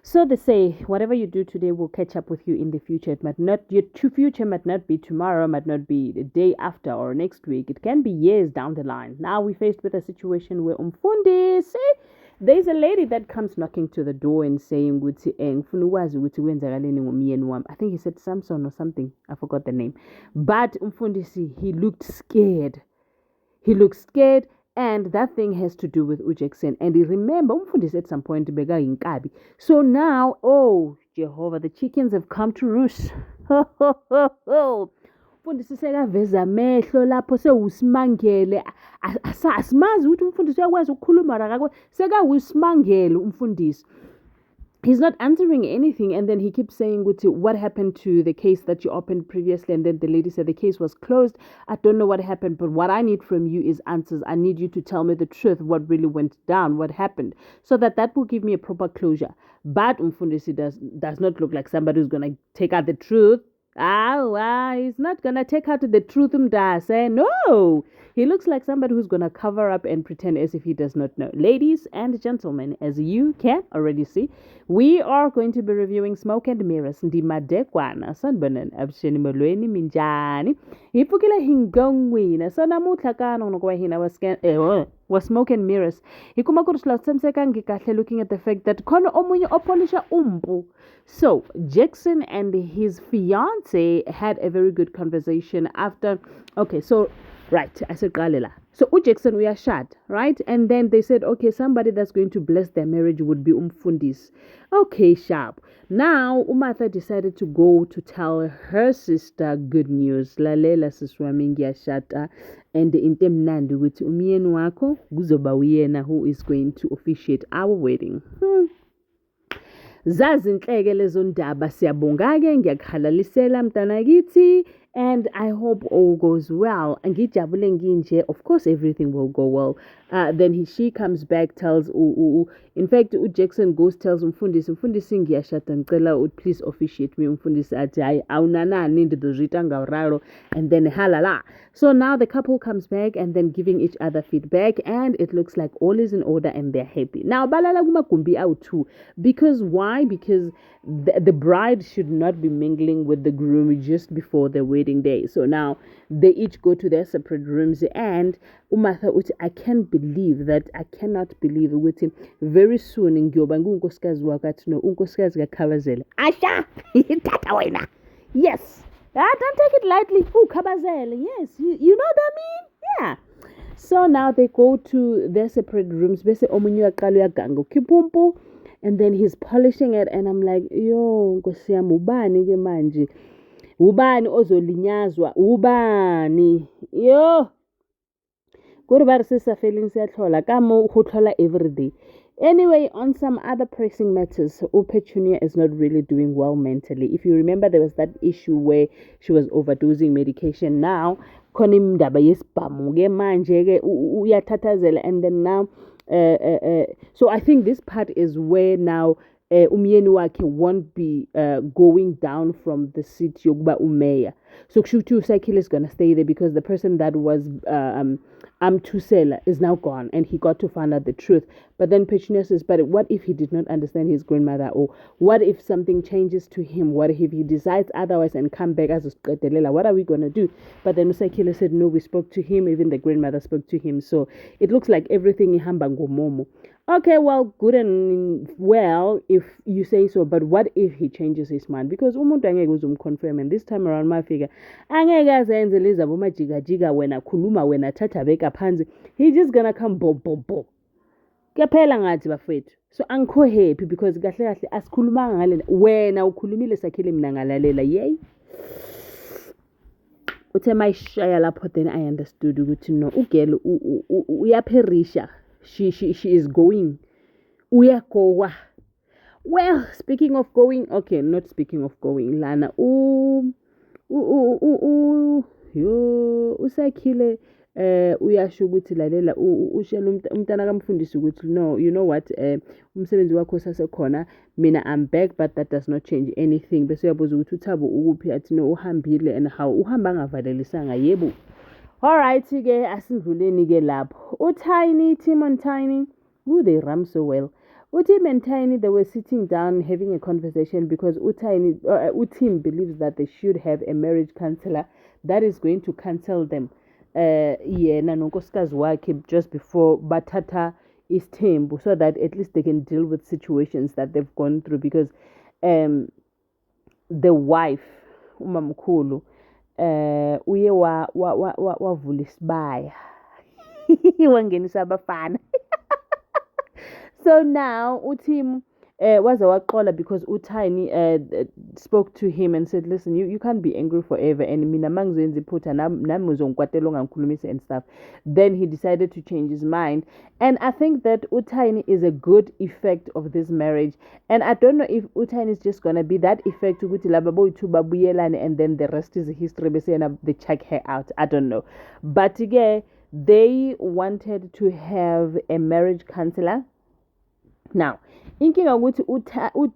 So they say, whatever you do today will catch up with you in the future. It might not, your future might not be tomorrow, might not be the day after or next week. It can be years down the line. Now we're faced with a situation where umfundi, say, there's a lady that comes knocking to the door and saying, ngifuna ukwazi ukuthi kwenzakaleni ngomyeni wami. I think he said Samson or something. I forgot the name. But umfundisi, he looked scared. He looks scared, and that thing has to do with Ujackson. And he remember, umfundisi at some point, bega inkabi. So now, oh, Jehovah, the chickens have come to roost. Ho, ho, ho, ho. Umfundisi sekaveza amehlo lapho sewusimangele asimazi ukuthi umfundisi uyakwazi ukukhuluma rakakwe sekawusimangele umfundisi. He's not answering anything, and then he keeps saying what happened to the case that you opened previously, and then the lady said the case was closed. I don't know what happened, but what I need from you is answers. I need you to tell me the truth, what really went down, what happened, so that will give me a proper closure. But Umfundisi does not look like somebody who's gonna take out the truth. He's not gonna take out the truth, no. He looks like somebody who's gonna cover up and pretend as if he does not know. Ladies and gentlemen, as you can already see, we are going to be reviewing Smoke and Mirrors. Ndimadekwana sanbanan absheni molweni minjani. Ipukile hingongwina. So namuhla kanong hina was Smoke and Mirrors. Hikuma kurusla tsemseka ngikahle looking at the fact that kono omunye opolisha umpu. So Jackson and his fiance had a very good conversation after. Okay, so right, I said Galela. So Jackson we are shot, right? And then they said, okay, somebody that's going to bless their marriage would be Umfundis. Okay, sharp. Now Umatha decided to go to tell her sister good news. Lalela siswamingi shata and intemnandi with umyeni wako guzoba uyena who is going to officiate our wedding. Zazinhleke lezo ndaba siyabonga-ke ngiyakhalalisela mntana kithi, and I hope all goes well. Ngijabule nginje, of course everything will go well. Then she comes back, tells in fact Jackson goes tells umfundisi ngiyashada ngicela please officiate me. Umfundisi athi hayi awunanani ndizozita ngawraro, and then halala. So now the couple comes back and then giving each other feedback, and it looks like all is in order and they're happy. Now balala kumagumbi out too, because why? Because the bride should not be mingling with the groom just before the wedding day. So now they each go to their separate rooms, and Umatha uthi I cannot believe ukuthi very soon ngiyoba ngunkosikazi wakathi no unkosikazi kaKhabazela. Asha tata wena. Yes. Don't take it lightly. Khabazela. Yes. You know what I mean? Yeah. So now they go to their separate rooms. Bese omunye uyaqala uyaganga ukipumpu, and then he's polishing it, and I'm like, yo, nkosi yami ubani ke manje? Ubani ozolinyazwa? Ubani? Yo. Go ba re se sa feleng se tlhola ka mo go tlhola every day. Anyway, on some other pressing matters, Petunia is not really doing well mentally. If you remember, there was that issue where she was overdosing medication. Now, konimdaba yesibhamu-ke manje-ke uyathathazela, and then now so I think this part is where now umyeni wakhe won't be going down from the seat yokuba umeya. So kushuthi uSakhile is gonna stay there because the person that was Thusela is now gone, and he got to find out the truth. But then Petunia says, but what if he did not understand his grandmother? Or what if something changes to him? What if he decides otherwise and come back as a Sqedelela? What are we gonna do? But then uSakhile said, no, we spoke to him, even the grandmother spoke to him. So it looks like everything ihamba ngomomo. Okay, well, good and well if you say so, but what if he changes his mind? Because umuntu angeke uzumconfirm, and this time around my figure angeke azenze leza bomajika wena khuluma wena thatha beka phansi. He just gonna come bo. Kuyaphela ngathi bafethu. So angikho happy because kahle kahle asikhulumanga ngalena. Wena ukhulumile Sakhile mina ngalalela. Yey. Uthe mayishaya lapho, then I understood ukuthi no, ugirl uyapherisha. She is going. Uyagowa. Well, speaking of going, okay, not speaking of going, Lana. Usakhile uyasho ukuthi lalela ushela umntana kamfundisi ukuthi no, you know what, umsebenzi wakho sasekhona, mina I'm back, but that does not change anything. Bese uyabuza ukuthi uThabo ukuphi, athi no uhambile, and how uhamba ngavalelisanga. Yebo. Alright ke asindluleni ke lapho. Tiny, Tim and Tiny, they ram so well. Utim and Tiny, they were sitting down having a conversation because Utim believes that they should have a marriage counselor that is going to counsel them. Yena nonkosikazi wakhe just before bathatha isithembu, so that at least they can deal with situations that they've gone through, because the wife umamkhulu uye wavula isibaya wangenisa abafana. So now uTim waze waxola because uTiny spoke to him and said, listen, you can't be angry forever, and mina mangizenza iphutha nami uzongikwatela ungangikhulumisa and stuff. Then he decided to change his mind, and I think that uTiny is a good effect of this marriage. And I don't know if uTiny is just gonna be that effect ukuthi laba boyithu babuyelane and then the rest is history, bese yena they check her out. I don't know, but again, they wanted to have a marriage counselor. Now, inkinga ukuthi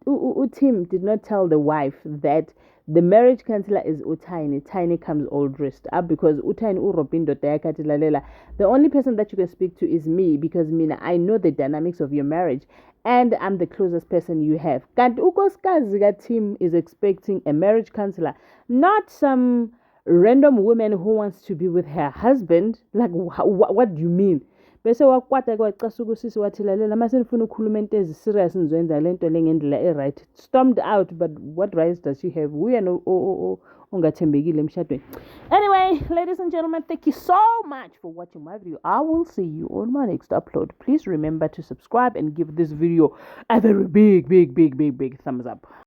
uTim did not tell the wife that the marriage counselor is uTiny. Tiny comes all dressed up because uTiny urobha indoda yakhe athi lalela, the only person that you can speak to is me, because mina I know the dynamics of your marriage and I'm the closest person you have. Kanti unkosikazi kaTim is expecting a marriage counselor, not some random woman who wants to be with her husband. Like, what do you mean? Bese wakwata kwacasuka usisi wathi lalela mase nifuna ukukhuluma into eziserious nizoyenza lento le ngendlela e-right. Stormed out, but what rights does she have? Uyena ongathembekile emshadweni. Anyway, ladies and gentlemen, thank you so much for watching my video. I will see you on my next upload. Please remember to subscribe and give this video a very big thumbs up.